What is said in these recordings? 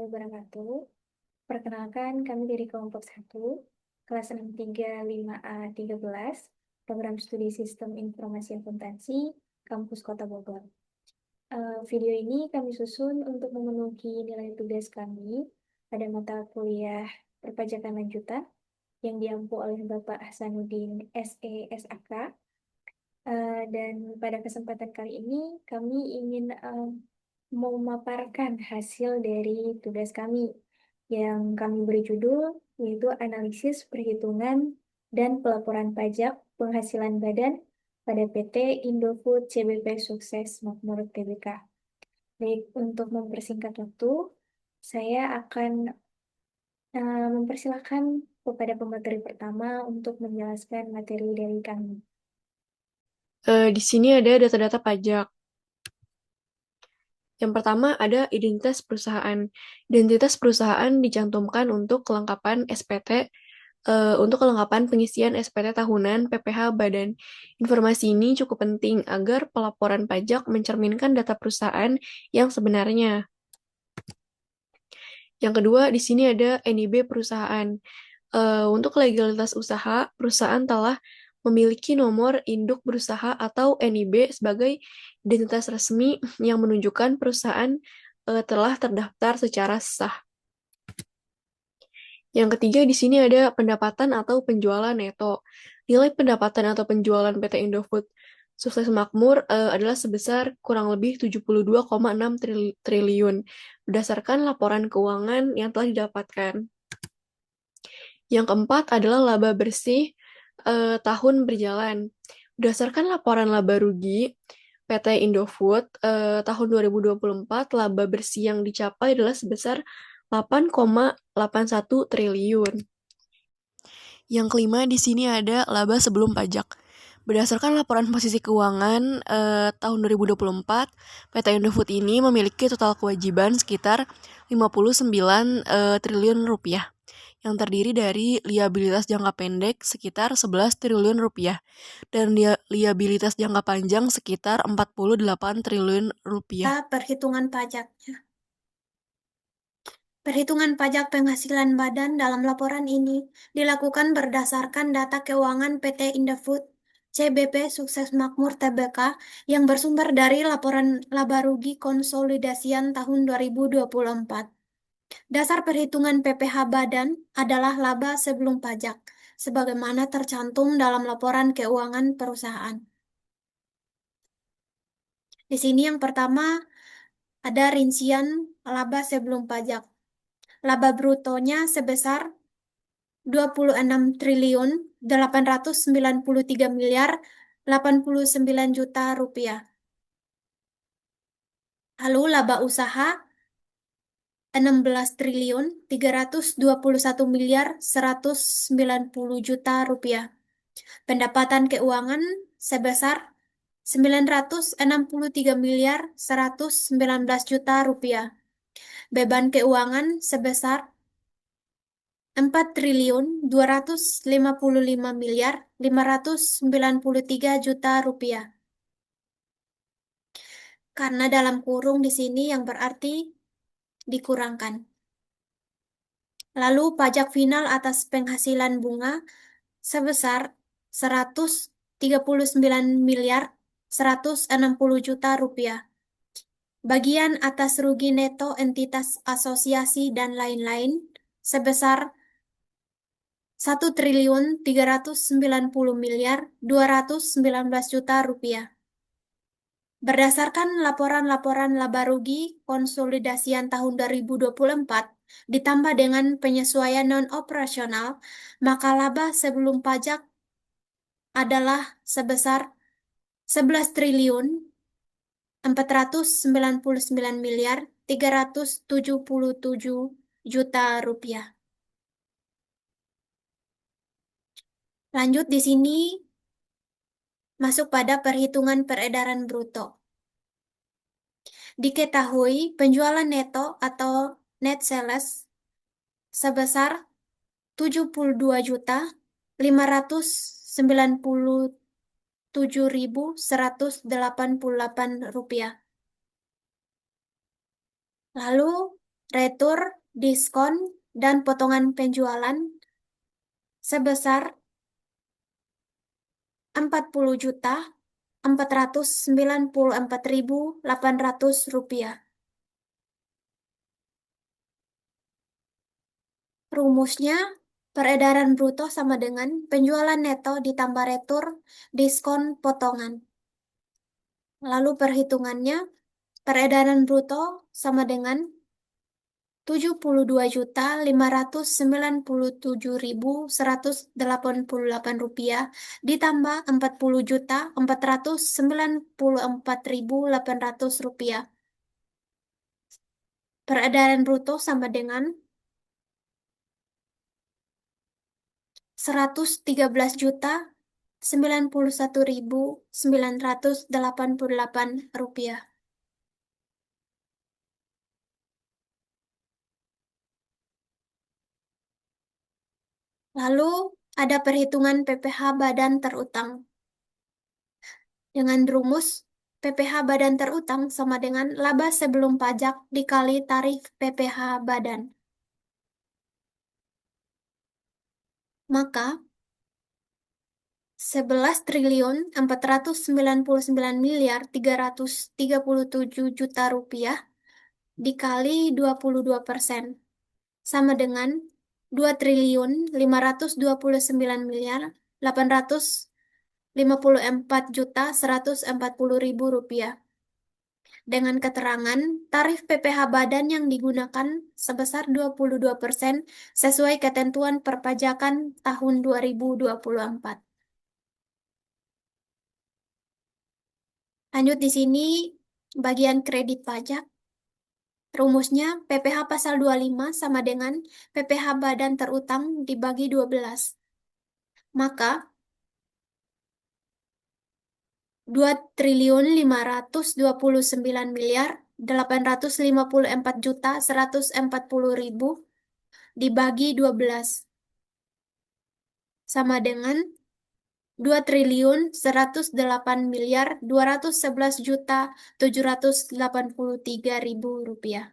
wabarakatuh. Perkenalkan, kami dari kelompok 1, kelas 635A13, program studi Sistem Informasi Akuntansi, Kampus Kota Bogor. Video ini kami susun untuk memenuhi nilai tugas kami pada mata kuliah perpajakan lanjutan yang diampu oleh Bapak Hasanuddin SE SAK. Dan pada kesempatan kali ini kami ingin memaparkan hasil dari tugas kami yang kami beri judul yaitu analisis perhitungan dan pelaporan pajak penghasilan badan pada PT Indofood CBP Sukses Makmur Tbk. Baik, untuk mempersingkat waktu, saya akan mempersilahkan kepada pemateri pertama untuk menjelaskan materi dari kami. Di sini ada data-data pajak. Yang pertama ada identitas perusahaan. Identitas perusahaan dicantumkan untuk kelengkapan SPT, untuk kelengkapan pengisian SPT tahunan PPh Badan. Informasi ini cukup penting agar pelaporan pajak mencerminkan data perusahaan yang sebenarnya. Yang kedua, di sini ada NIB perusahaan. Untuk legalitas usaha, perusahaan telah memiliki nomor induk berusaha atau NIB sebagai identitas resmi yang menunjukkan perusahaan telah terdaftar secara sah. Yang ketiga di sini ada pendapatan atau penjualan neto. Nilai pendapatan atau penjualan PT Indofood Sukses Makmur adalah sebesar kurang lebih 72,6 triliun berdasarkan laporan keuangan yang telah didapatkan. Yang keempat adalah laba bersih tahun berjalan. Berdasarkan laporan laba rugi PT Indofood tahun 2024, laba bersih yang dicapai adalah sebesar 8,81 triliun. Yang kelima di sini ada laba sebelum pajak. Berdasarkan laporan posisi keuangan tahun 2024, PT Indofood ini memiliki total kewajiban sekitar 59 triliun rupiah yang terdiri dari liabilitas jangka pendek sekitar 11 triliun rupiah dan liabilitas jangka panjang sekitar 48 triliun rupiah. Perhitungan pajaknya. Perhitungan pajak penghasilan badan dalam laporan ini dilakukan berdasarkan data keuangan PT Indofood CBP Sukses Makmur Tbk yang bersumber dari laporan laba rugi konsolidasian tahun 2024. Dasar perhitungan PPh badan adalah laba sebelum pajak, sebagaimana tercantum dalam laporan keuangan perusahaan. Di sini yang pertama ada rincian laba sebelum pajak. Laba brutonya sebesar 26 triliun 893 miliar 89 juta rupiah. Lalu laba usaha 16 triliun 321 miliar 190 juta rupiah. Pendapatan keuangan sebesar 963 miliar 119 juta rupiah. Beban keuangan sebesar 4 triliun 255 miliar 593 juta rupiah. Karena dalam kurung di sini yang berarti dikurangkan. Lalu pajak final atas penghasilan bunga sebesar 139 miliar 160 juta rupiah. Bagian atas rugi neto entitas asosiasi dan lain-lain sebesar 1 triliun 390 miliar 219 juta rupiah. Berdasarkan laporan-laporan laba rugi konsolidasian tahun 2024 ditambah dengan penyesuaian non-operasional, maka laba sebelum pajak adalah sebesar 11 triliun 499 miliar 377 juta rupiah. Lanjut di sini masuk pada perhitungan peredaran bruto. Diketahui penjualan neto atau net sales sebesar 72.597.188 rupiah. Lalu retur, diskon, dan potongan penjualan sebesar Rp40.494.800. Rumusnya, peredaran bruto sama dengan penjualan neto ditambah retur, diskon, potongan. Lalu perhitungannya, peredaran bruto sama dengan Rp72.597.188 ditambah Rp40.494.800. Peredaran bruto sama dengan Rp113.091.988. Lalu ada perhitungan PPh badan terutang. Dengan rumus PPh badan terutang sama dengan laba sebelum pajak dikali tarif PPh badan. Maka 11.499.337.000.000 dikali 22% sama dengan 2.529.854.140.000 rupiah. Dengan keterangan tarif PPh badan yang digunakan sebesar 22% sesuai ketentuan perpajakan tahun 2024. Lanjut di sini bagian kredit pajak. Rumusnya PPh pasal 25 sama dengan PPh badan terutang dibagi 12. Maka 2.529.854.140.000 dibagi 12 sama dengan 2.111.283.000 rupiah.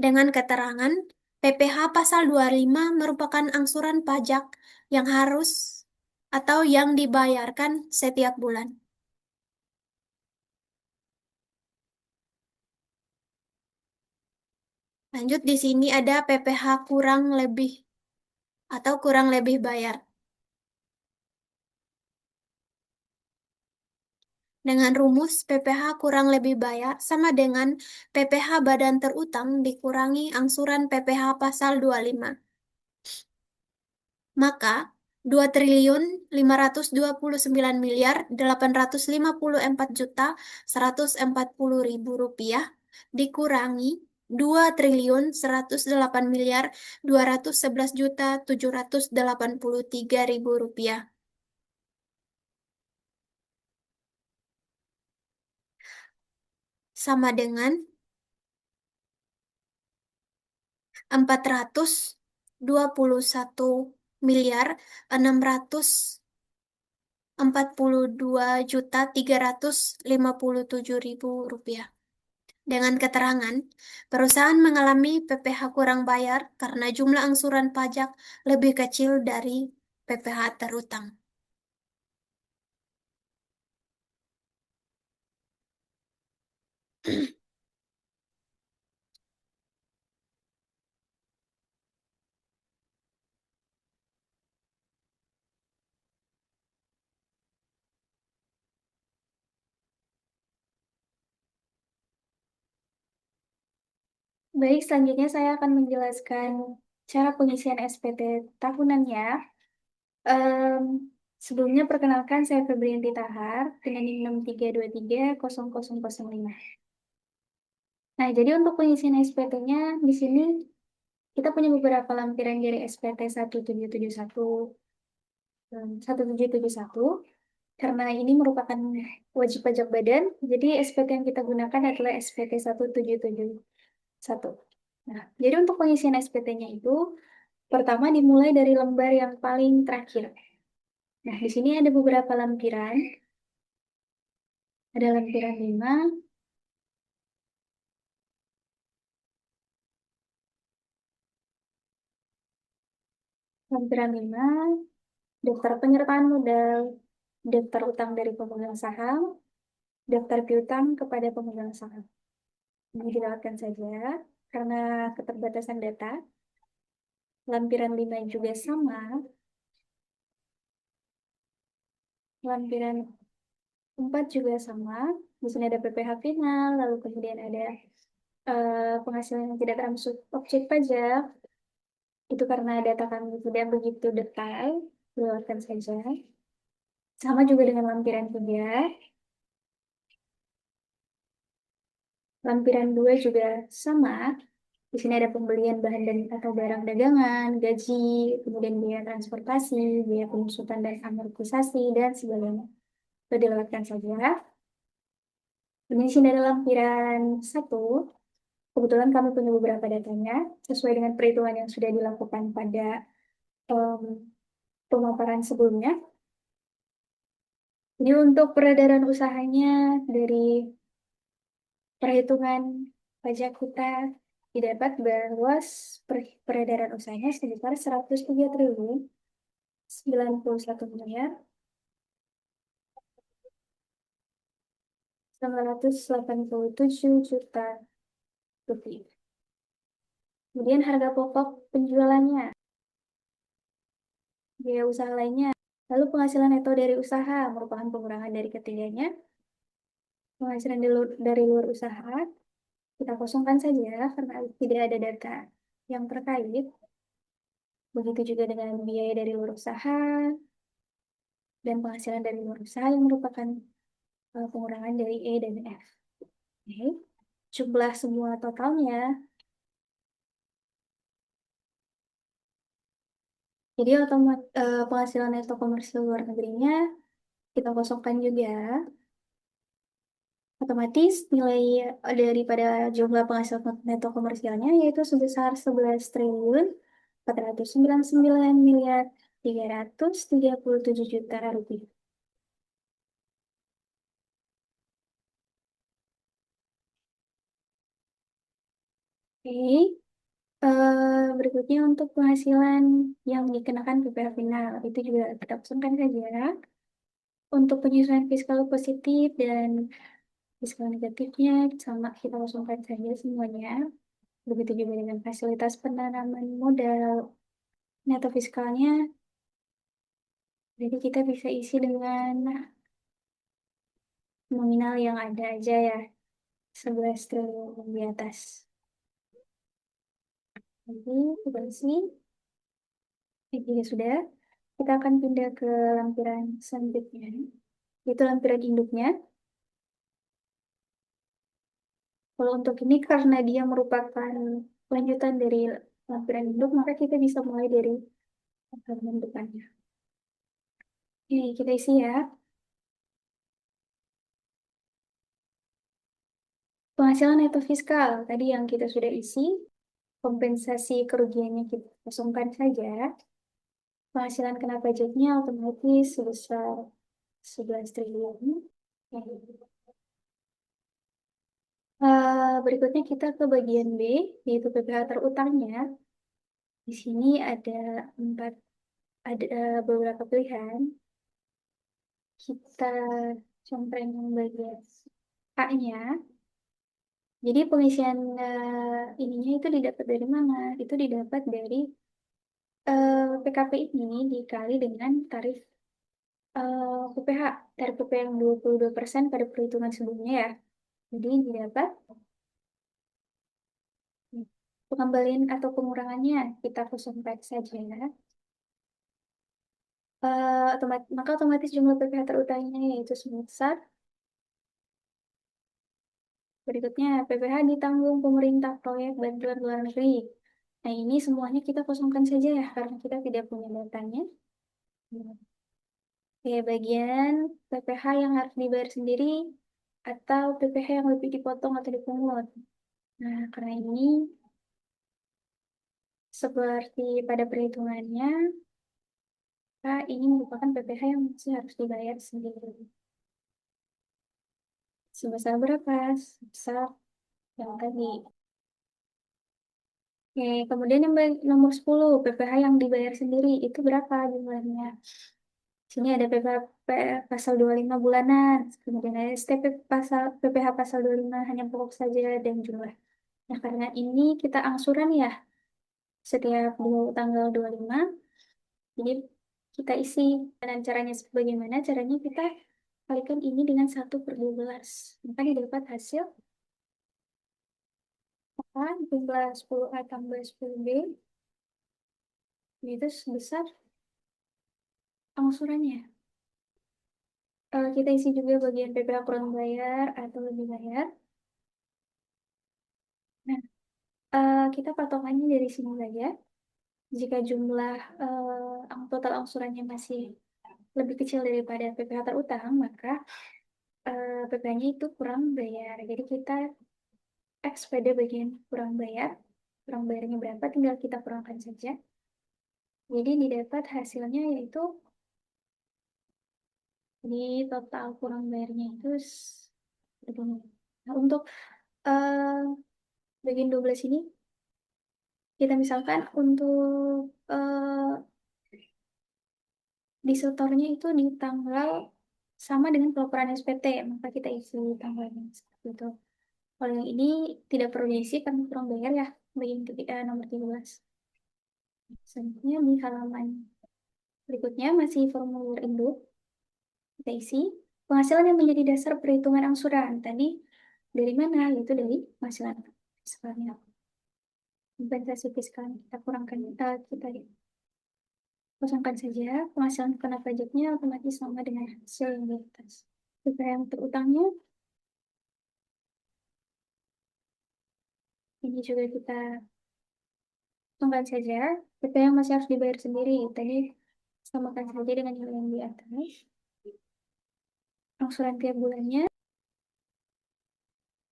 Dengan keterangan PPh pasal 25 merupakan angsuran pajak yang harus atau yang dibayarkan setiap bulan. Lanjut di sini ada PPh kurang lebih atau kurang lebih bayar. Dengan rumus PPh kurang lebih bayar sama dengan PPh badan terutang dikurangi angsuran PPh pasal 25. Maka 2.529.854.140.000 dikurangi 2.108.211.783.000 rupiah sama dengan 421.642.357.000 rupiah. Dengan keterangan, perusahaan mengalami PPh kurang bayar karena jumlah angsuran pajak lebih kecil dari PPh terutang. Baik, selanjutnya saya akan menjelaskan cara pengisian SPT tahunannya. Em, Sebelumnya perkenalkan saya Febrianti Tahar dengan NIM 63230005. Nah, jadi untuk pengisian SPT-nya di sini kita punya beberapa lampiran dari SPT 1771, 1771. Karena ini merupakan wajib pajak badan, jadi SPT yang kita gunakan adalah SPT 1771. Nah, jadi untuk pengisian SPT-nya itu pertama dimulai dari lembar yang paling terakhir. Nah, di sini ada beberapa lampiran. Ada lampiran 5, Lampiran 5, daftar penyertaan modal, daftar utang dari pemegang saham, daftar piutang kepada pemegang saham. Ini dilewatkan saja karena keterbatasan data. Lampiran 5 juga sama. Lampiran 4 juga sama. Di sini ada PPh final, lalu kemudian ada penghasilan yang tidak termasuk objek pajak. Itu karena data kami tidak begitu detail, dilewatkan saja. Sama juga dengan lampiran 3. Lampiran 2 juga sama. Di sini ada pembelian bahan dan atau barang dagangan, gaji, kemudian biaya transportasi, biaya pengusutan dan amortisasi, dan sebagainya. Itu dilewatkan saja. Dan di sini ada lampiran 1. Kebetulan kami punya beberapa datanya, sesuai dengan perhitungan yang sudah dilakukan pada em, pemaparan sebelumnya. Jadi untuk peredaran usahanya dari perhitungan pajak kita didapat bahwa peredaran usahanya sebesar 103 triliun 91 miliar 987 juta rupiah. Kemudian harga pokok penjualannya, biaya usaha lainnya. Lalu penghasilan neto dari usaha merupakan pengurangan dari ketiganya. Penghasilan dari luar usaha kita kosongkan saja karena tidak ada data yang terkait. Begitu juga dengan biaya dari luar usaha dan penghasilan dari luar usaha yang merupakan pengurangan dari E dan F. Oke. Jumlah semua totalnya. Jadi penghasilan neto komersil luar negerinya kita kosongkan juga. Otomatis nilai daripada jumlah penghasilan neto komersialnya yaitu sebesar 11 triliun 499 miliar 337 juta rupiah. Oke. Berikutnya untuk penghasilan yang dikenakan PPh final itu juga kita pesankan saja. Untuk penyesuaian fiskal positif dan fiskal negatifnya sama kita kosongkan saja semuanya. Begitu juga dengan fasilitas penanaman modal neto fiskalnya. Jadi kita bisa isi dengan nominal yang ada aja ya, 11 triliun di atas. Jadi kita isi. Jika sudah, kita akan pindah ke lampiran selanjutnya. Itu lampiran induknya. Kalau untuk ini karena dia merupakan lanjutan dari lampiran induk, maka kita bisa mulai dari halaman depannya. Ini kita isi ya. Penghasilan neto fiskal, tadi yang kita sudah isi, kompensasi kerugiannya kita kosongkan saja. Penghasilan kena pajaknya otomatis sebesar 11 triliun. Berikutnya kita ke bagian B, yaitu PPh terutangnya. Di sini ada beberapa pilihan. Kita contohin yang bagian A-nya. Jadi pengisian ininya itu didapat dari mana? Itu didapat dari PKP ini dikali dengan tarif PPh, tarif PPh yang 22% pada perhitungan sebelumnya ya. Jadi didapat pengembalian atau pengurangannya kita kosongkan saja. Maka otomatis jumlah PPh terutangnya yaitu sebesar berikutnya PPh ditanggung pemerintah proyek bantuan luar negeri. Nah ini semuanya kita kosongkan saja ya karena kita tidak punya datanya. Oke, bagian PPh yang harus dibayar sendiri atau PPh yang lebih dipotong atau dipungut. Nah karena ini seperti pada perhitungannya, ini merupakan PPh yang masih harus dibayar sendiri. Sebesar berapa? Sebesar yang tadi Oke, kemudian yang nomor 10, PPh yang dibayar sendiri, itu berapa jumlahnya? Sini ada pasal 25 bulanan, kemudian ada STP pasal PPh pasal 25 hanya pokok saja dan jumlah. Nah, karena ini kita angsuran ya, setiap tanggal 25, jadi kita isi. Dan caranya bagaimana? Caranya kita kalikan ini dengan 1/12. Maka didapat hasil apa? Jumlah 10A tambah 10B, itu sebesar angsurannya. Kita isi juga bagian PPh kurang bayar atau lebih bayar. Nah, kita patokannya dari sini saja. Jika jumlah total angsurannya masih lebih kecil daripada PPh terutang, maka PPh-nya itu kurang bayar. Jadi kita X pada bagian kurang bayar. Kurang bayarnya berapa, tinggal kita kurangkan saja. Jadi didapat hasilnya yaitu di total kurang bayarnya itu begini. Nah, untuk eh, bagian 12 ini, kita misalkan untuk disetornya itu di tanggal sama dengan pelaporan SPT, maka kita isi tanggalnya seperti itu. Kalau yang ini tidak perlu diisi karena kurang bayar ya, bagian nomor 13. Selanjutnya di halaman berikutnya masih formulir induk, kita isi penghasilan yang menjadi dasar perhitungan angsuran. Tadi dari mana? Yaitu dari penghasilan fiskalnya. Kompensasi fiskal kita kurangkan, kita kosongkan saja. Penghasilan kena pajaknya otomatis sama dengan hasil yang di atas. PPh yang terutangnya ini juga kita kosongkan saja. PPh yang masih harus dibayar sendiri. Tadi samakan saja dengan yang di atas. Angsuran tiap bulannya.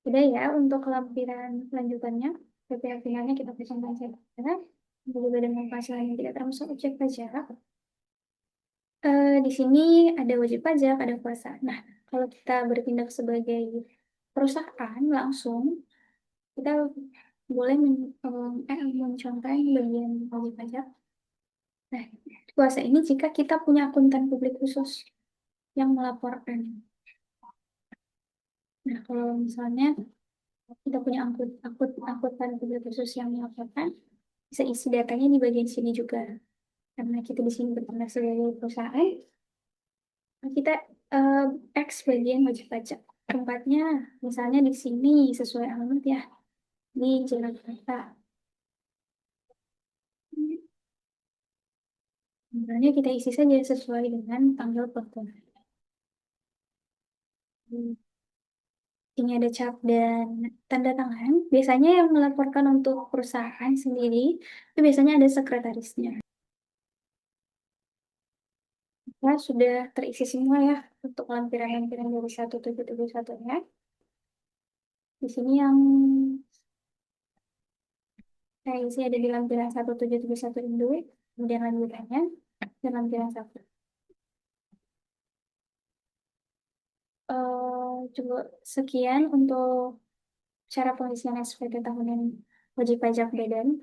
Udah ya, untuk lampiran lanjutannya, PPh finalnya kita kosongkan saja. Juga dengan penghasilan yang tidak termasuk objek pajak. Di sini ada wajib pajak, ada kuasa. Nah, kalau kita bertindak sebagai perusahaan langsung, kita boleh mencontohkan bagian wajib pajak. Nah, kuasa ini jika kita punya akuntan publik khusus yang melaporkan. Nah, kalau misalnya kita punya akuntan publik khusus yang melaporkan, bisa isi datanya di bagian sini juga. Karena kita di sini bertindak sebagai perusahaan, kita eh, X bagian wajib pajak. Tempatnya misalnya di sini sesuai alamat ya, di Jakarta. Sebenarnya kita isi saja sesuai dengan tanggal pelaporan. Ini ada cap dan tanda tangan. Biasanya yang melaporkan untuk perusahaan sendiri, itu biasanya ada sekretarisnya. Nah, sudah terisi semua ya untuk lampiran-lampiran dari 1771 ya. Di sini yang saya isi ada di lampiran 1771 Induk, kemudian lanjutannya, dan lampiran 1. Coba sekian untuk cara pengisian SPT tahunan wajib pajak badan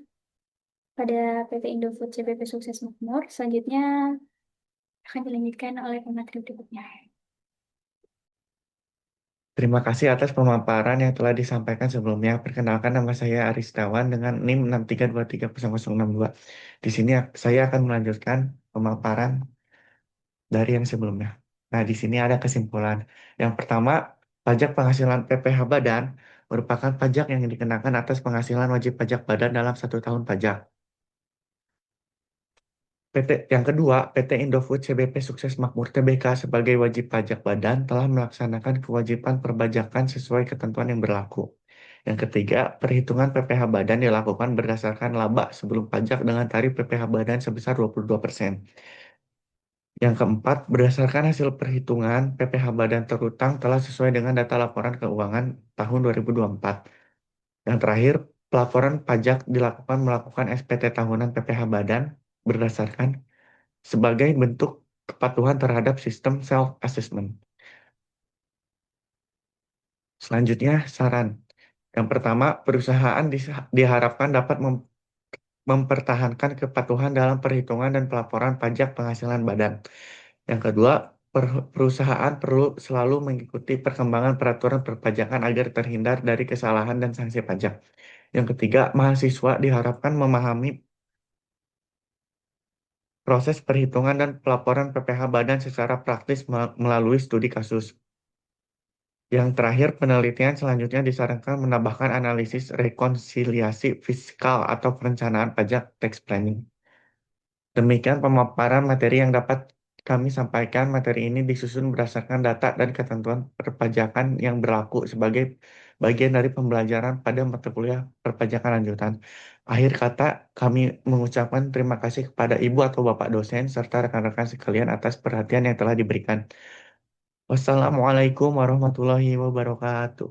pada PT Indofood CBP Sukses Makmur. Selanjutnya akan dilanjutkan oleh pemateri berikutnya. Terima kasih atas pemaparan yang telah disampaikan sebelumnya. Perkenalkan, nama saya Aris Setiawan dengan NIM 6323062. Di sini saya akan melanjutkan pemaparan dari yang sebelumnya. Nah, di sini ada kesimpulan. Yang pertama, pajak penghasilan PPh Badan merupakan pajak yang dikenakan atas penghasilan wajib pajak badan dalam 1 tahun pajak. Yang kedua, PT Indofood CBP Sukses Makmur Tbk sebagai wajib pajak badan telah melaksanakan kewajiban perpajakan sesuai ketentuan yang berlaku. Yang ketiga, perhitungan PPh badan dilakukan berdasarkan laba sebelum pajak dengan tarif PPh badan sebesar 22%. Yang keempat, berdasarkan hasil perhitungan, PPh badan terutang telah sesuai dengan data laporan keuangan tahun 2024. Yang terakhir, pelaporan pajak dilakukan melakukan SPT tahunan PPh badan berdasarkan sebagai bentuk kepatuhan terhadap sistem self-assessment. Selanjutnya, saran. Yang pertama, perusahaan diharapkan dapat mempertahankan kepatuhan dalam perhitungan dan pelaporan pajak penghasilan badan. Yang kedua, perusahaan perlu selalu mengikuti perkembangan peraturan perpajakan agar terhindar dari kesalahan dan sanksi pajak. Yang ketiga, mahasiswa diharapkan memahami proses perhitungan dan pelaporan PPh badan secara praktis melalui studi kasus. Yang terakhir, penelitian selanjutnya disarankan menambahkan analisis rekonsiliasi fiskal atau perencanaan pajak tax planning. Demikian pemaparan materi yang dapat kami sampaikan. Materi ini disusun berdasarkan data dan ketentuan perpajakan yang berlaku sebagai bagian dari pembelajaran pada mata kuliah perpajakan lanjutan. Akhir kata, kami mengucapkan terima kasih kepada Ibu atau Bapak dosen serta rekan-rekan sekalian atas perhatian yang telah diberikan. Wassalamualaikum warahmatullahi wabarakatuh.